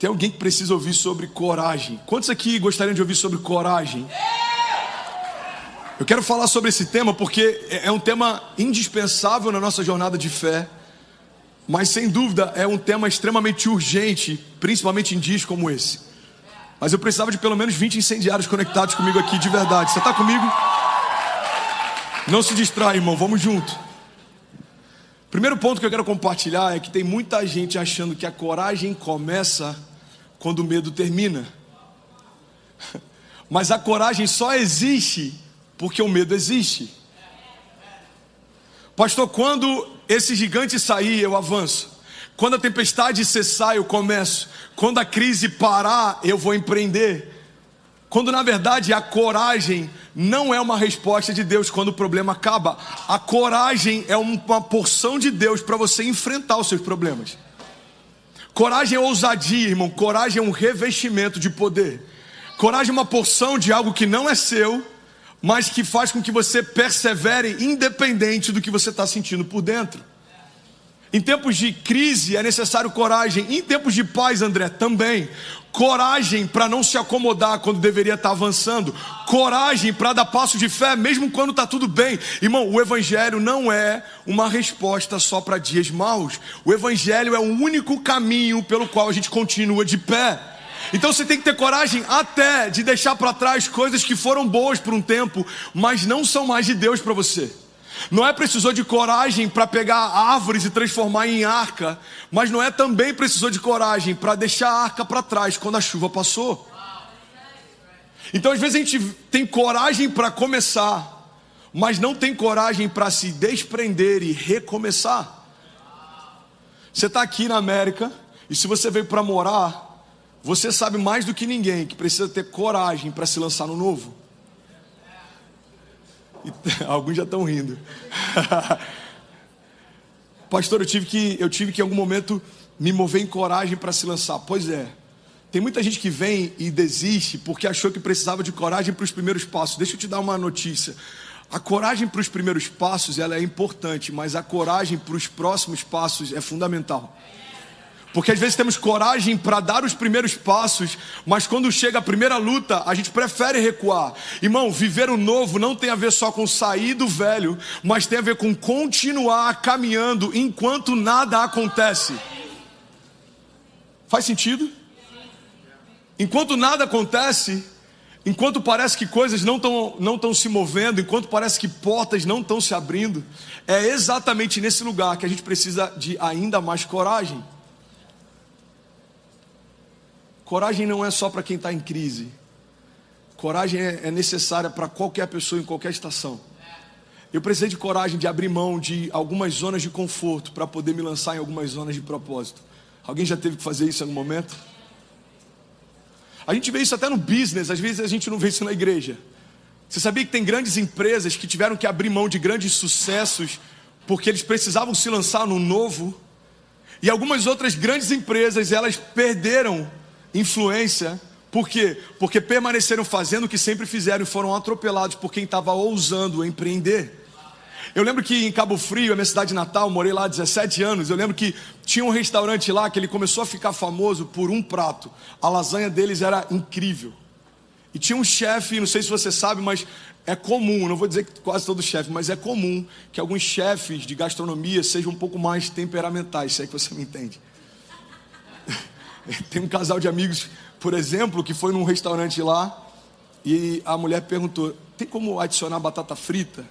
Tem alguém que precisa ouvir sobre coragem? Quantos aqui gostariam de ouvir sobre coragem? Eu quero falar sobre esse tema porque é um tema indispensável na nossa jornada de fé, mas sem dúvida é um tema extremamente urgente, principalmente em dias como esse. Mas eu precisava de pelo menos 20 incendiários conectados comigo aqui, de verdade. Você está comigo? Não se distrai, irmão, vamos junto. Primeiro ponto que eu quero compartilhar é que tem muita gente achando que a coragem começa quando o medo termina. Mas a coragem só existe porque o medo existe. Pastor, quando esse gigante sair, eu avanço. Quando a tempestade cessar, eu começo. Quando a crise parar, eu vou empreender. Quando na verdade a coragem não é uma resposta de Deus quando o problema acaba. A coragem é uma porção de Deus para você enfrentar os seus problemas. Coragem é ousadia, irmão. Coragem é um revestimento de poder. Coragem é uma porção de algo que não é seu, mas que faz com que você persevere independente do que você está sentindo por dentro. Em tempos de crise é necessário coragem. Em tempos de paz, André, também. Coragem para não se acomodar quando deveria estar avançando. Coragem para dar passo de fé mesmo quando está tudo bem. Irmão, o Evangelho não é uma resposta só para dias maus. O Evangelho é o único caminho pelo qual a gente continua de pé. Então você tem que ter coragem até de deixar para trás coisas que foram boas por um tempo, mas não são mais de Deus para você. Noé precisou de coragem para pegar árvores e transformar em arca, mas Noé também precisou de coragem para deixar a arca para trás quando a chuva passou. Então às vezes a gente tem coragem para começar, mas não tem coragem para se desprender e recomeçar. Você está aqui na América, e se você veio para morar, você sabe mais do que ninguém que precisa ter coragem para se lançar no novo. Alguns já estão rindo. Pastor, eu tive que em algum momento me mover em coragem para se lançar. Pois é, tem muita gente que vem e desiste porque achou que precisava de coragem para os primeiros passos. Deixa eu te dar uma notícia. A coragem para os primeiros passos ela é importante, mas a coragem para os próximos passos é fundamental. Porque às vezes temos coragem para dar os primeiros passos, mas quando chega a primeira luta, a gente prefere recuar. Irmão, viver o novo não tem a ver só com sair do velho, mas tem a ver com continuar caminhando enquanto nada acontece. Faz sentido? Enquanto nada acontece, enquanto parece que coisas não estão se movendo, enquanto parece que portas não estão se abrindo, é exatamente nesse lugar que a gente precisa de ainda mais coragem. Coragem não é só para quem está em crise. Coragem é necessária para qualquer pessoa em qualquer estação. Eu precisei de coragem de abrir mão de algumas zonas de conforto para poder me lançar em algumas zonas de propósito. Alguém já teve que fazer isso em algum momento? A gente vê isso até no business, às vezes a gente não vê isso na igreja. Você sabia que tem grandes empresas que tiveram que abrir mão de grandes sucessos porque eles precisavam se lançar no novo? E algumas outras grandes empresas, elas perderam influência. Por quê? Porque permaneceram fazendo o que sempre fizeram e foram atropelados por quem estava ousando empreender. Eu lembro que em Cabo Frio, a minha cidade natal, morei lá há 17 anos. Eu lembro que tinha um restaurante lá que ele começou a ficar famoso por um prato. A lasanha deles era incrível. E tinha um chefe, não sei se você sabe, mas é comum, não vou dizer que quase todo chefe, mas é comum que alguns chefes de gastronomia sejam um pouco mais temperamentais, se é que você me entende. Tem um casal de amigos, por exemplo, que foi num restaurante lá e a mulher perguntou: tem como adicionar batata frita?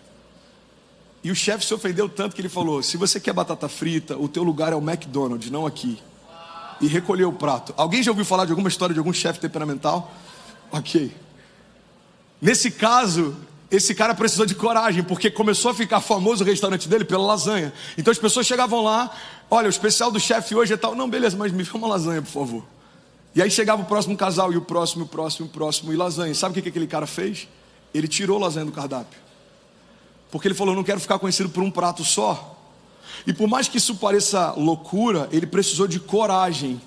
E o chefe se ofendeu tanto que ele falou: se você quer batata frita, o teu lugar é o McDonald's, não aqui. E recolheu o prato. Alguém já ouviu falar de alguma história de algum chefe temperamental? Ok. Nesse caso, esse cara precisou de coragem, porque começou a ficar famoso o restaurante dele pela lasanha. Então as pessoas chegavam lá: olha, o especial do chefe hoje é tal. Não, beleza, mas me dê uma lasanha, por favor. E aí chegava o próximo casal, e o próximo, e lasanha. Sabe o que aquele cara fez? Ele tirou a lasanha do cardápio. Porque ele falou: não quero ficar conhecido por um prato só. E por mais que isso pareça loucura, ele precisou de coragem,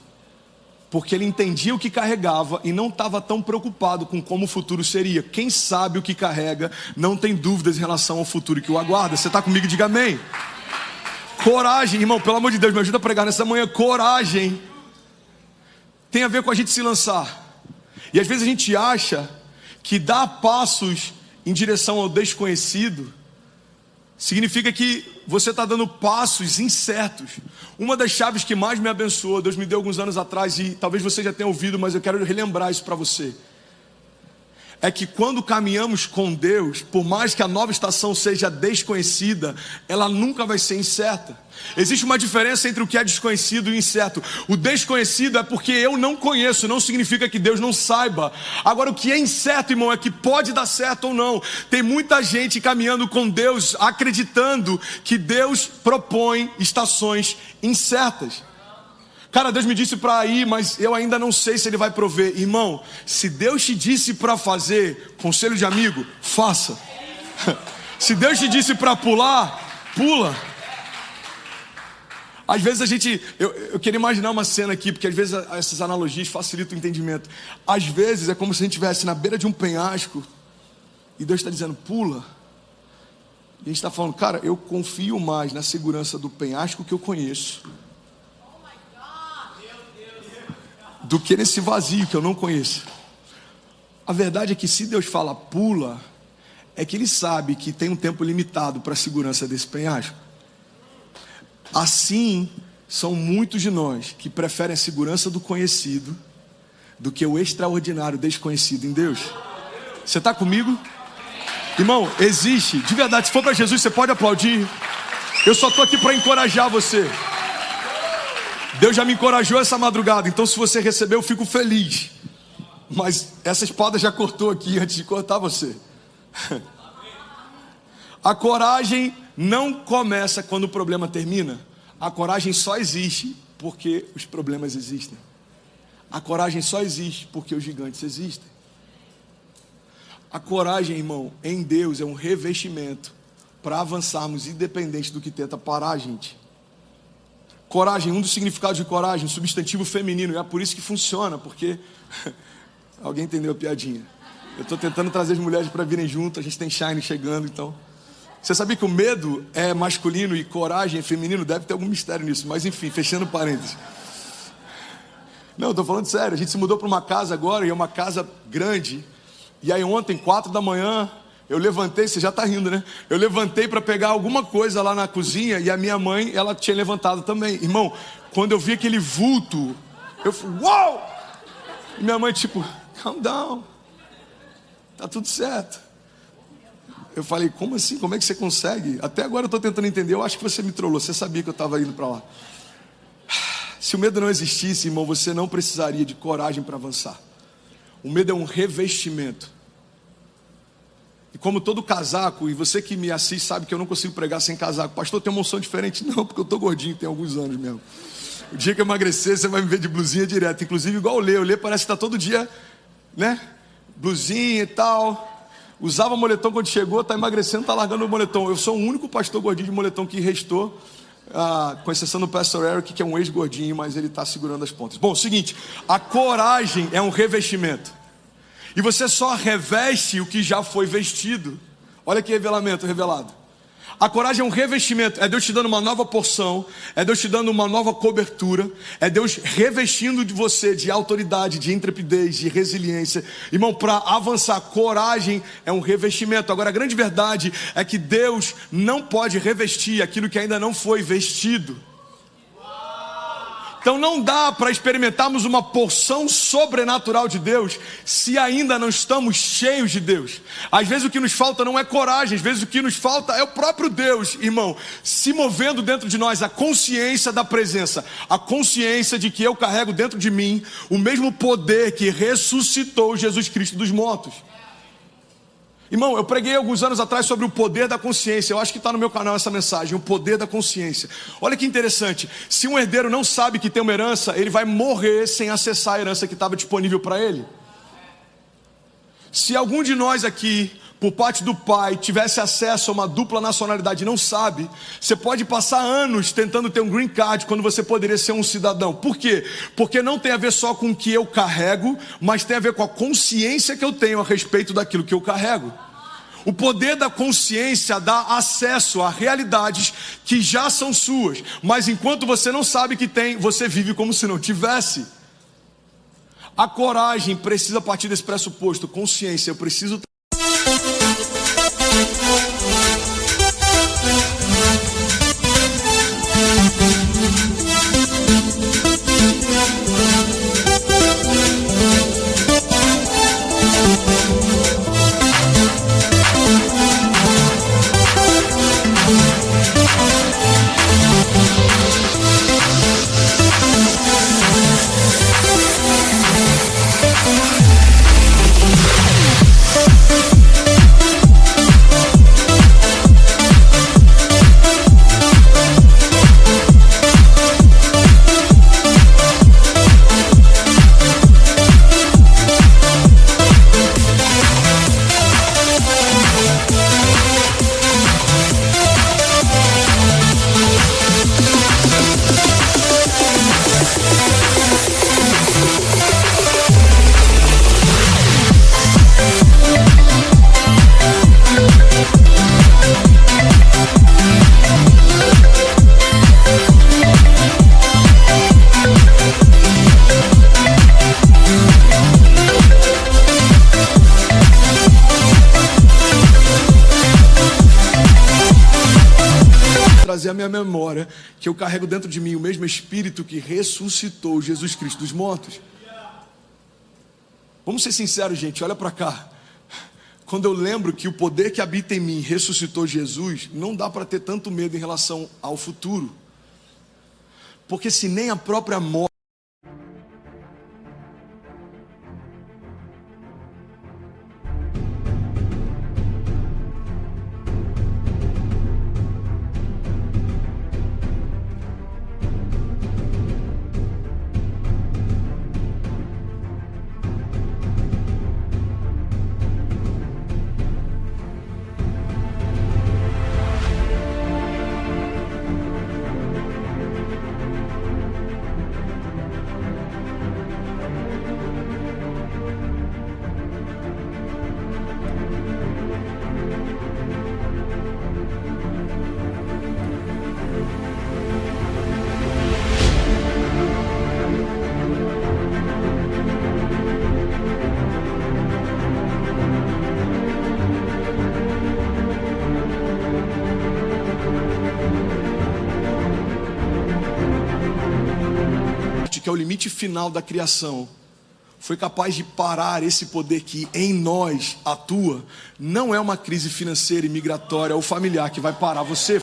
porque ele entendia o que carregava e não estava tão preocupado com como o futuro seria. Quem sabe o que carrega não tem dúvidas em relação ao futuro que o aguarda. Você está comigo? Diga amém. Coragem, irmão, pelo amor de Deus, me ajuda a pregar nessa manhã. Coragem tem a ver com a gente se lançar. E às vezes a gente acha que dar passos em direção ao desconhecido significa que você está dando passos incertos. Uma das chaves que mais me abençoou, Deus me deu alguns anos atrás, e talvez você já tenha ouvido, mas eu quero relembrar isso para você, é que quando caminhamos com Deus, por mais que a nova estação seja desconhecida, ela nunca vai ser incerta. Existe uma diferença entre o que é desconhecido e incerto. O desconhecido é porque eu não conheço, não significa que Deus não saiba. Agora, o que é incerto, irmão, é que pode dar certo ou não. Tem muita gente caminhando com Deus, acreditando que Deus propõe estações incertas. Cara, Deus me disse para ir, mas eu ainda não sei se Ele vai prover. Irmão, se Deus te disse para fazer, conselho de amigo, faça. Se Deus te disse para pular, pula. Às vezes eu queria imaginar uma cena aqui, porque às vezes essas analogias facilitam o entendimento. Às vezes é como se a gente estivesse na beira de um penhasco e Deus está dizendo, pula. E a gente está falando, cara, eu confio mais na segurança do penhasco que eu conheço do que nesse vazio que eu não conheço. A verdade é que se Deus fala pula, é que Ele sabe que tem um tempo limitado para a segurança desse penhasco. Assim, são muitos de nós que preferem a segurança do conhecido do que o extraordinário desconhecido em Deus. Você está comigo? Irmão, existe, de verdade, se for para Jesus, você pode aplaudir. Eu só estou aqui para encorajar você. Deus já me encorajou essa madrugada, então se você recebeu, eu fico feliz. Mas essa espada já cortou aqui antes de cortar você. A coragem não começa quando o problema termina. A coragem só existe porque os problemas existem. A coragem só existe porque os gigantes existem. A coragem, irmão, em Deus é um revestimento para avançarmos independente do que tenta parar a gente. Coragem, um dos significados de coragem, substantivo feminino, e é por isso que funciona, porque alguém entendeu a piadinha. Eu estou tentando trazer as mulheres para virem junto, a gente tem Shine chegando, então. Você sabia que o medo é masculino e coragem é feminino? Deve ter algum mistério nisso, mas enfim, fechando parênteses. Não, estou falando sério, a gente se mudou para uma casa agora, e é uma casa grande, e aí ontem, 4 da manhã, eu levantei, você já está rindo, né? Eu levantei para pegar alguma coisa lá na cozinha e a minha mãe, ela tinha levantado também. Irmão, quando eu vi aquele vulto, eu falei, uau! E minha mãe tipo, calm down, tá tudo certo. Eu falei, como assim? Como é que você consegue? Até agora eu estou tentando entender, eu acho que você me trollou, você sabia que eu estava indo para lá. Se o medo não existisse, irmão, você não precisaria de coragem para avançar. O medo é um revestimento. E como todo casaco, e você que me assiste sabe que eu não consigo pregar sem casaco. Pastor, tem uma unção diferente? Não, porque eu estou gordinho, tem alguns anos mesmo. O dia que eu emagrecer, você vai me ver de blusinha direto. Inclusive igual o Lê. O Lê parece que está todo dia, né? Blusinha e tal. Usava moletom quando chegou, está emagrecendo, está largando o moletom. Eu sou o único pastor gordinho de moletom que restou, com exceção do pastor Eric, que é um ex-gordinho, mas ele está segurando as pontas. Bom, seguinte, a coragem é um revestimento. E você só reveste o que já foi vestido. Olha que revelamento revelado. A coragem é um revestimento. É Deus te dando uma nova porção. É Deus te dando uma nova cobertura. É Deus revestindo de você de autoridade, de intrepidez, de resiliência. Irmão, para avançar, coragem é um revestimento. Agora, a grande verdade é que Deus não pode revestir aquilo que ainda não foi vestido. Então não dá para experimentarmos uma porção sobrenatural de Deus se ainda não estamos cheios de Deus. Às vezes o que nos falta não é coragem, às vezes o que nos falta é o próprio Deus, irmão, se movendo dentro de nós, a consciência da presença, a consciência de que eu carrego dentro de mim o mesmo poder que ressuscitou Jesus Cristo dos mortos. Irmão, eu preguei alguns anos atrás sobre o poder da consciência. Eu acho que está no meu canal essa mensagem, o poder da consciência. Olha que interessante, se um herdeiro não sabe que tem uma herança, ele vai morrer sem acessar a herança que estava disponível para ele. Se algum de nós aqui, por parte do pai, tivesse acesso a uma dupla nacionalidade e não sabe, você pode passar anos tentando ter um green card quando você poderia ser um cidadão. Por quê? Porque não tem a ver só com o que eu carrego, mas tem a ver com a consciência que eu tenho a respeito daquilo que eu carrego. O poder da consciência dá acesso a realidades que já são suas, mas enquanto você não sabe que tem, você vive como se não tivesse. A coragem precisa partir desse pressuposto, consciência, eu preciso. Trazer a minha memória que eu carrego dentro de mim o mesmo Espírito que ressuscitou Jesus Cristo dos mortos. Vamos ser sinceros, gente, olha para cá. Quando eu lembro que o poder que habita em mim ressuscitou Jesus, não dá para ter tanto medo em relação ao futuro. Porque se nem a própria morte que é o limite final da criação, foi capaz de parar esse poder que em nós atua, não é uma crise financeira e migratória ou familiar que vai parar você.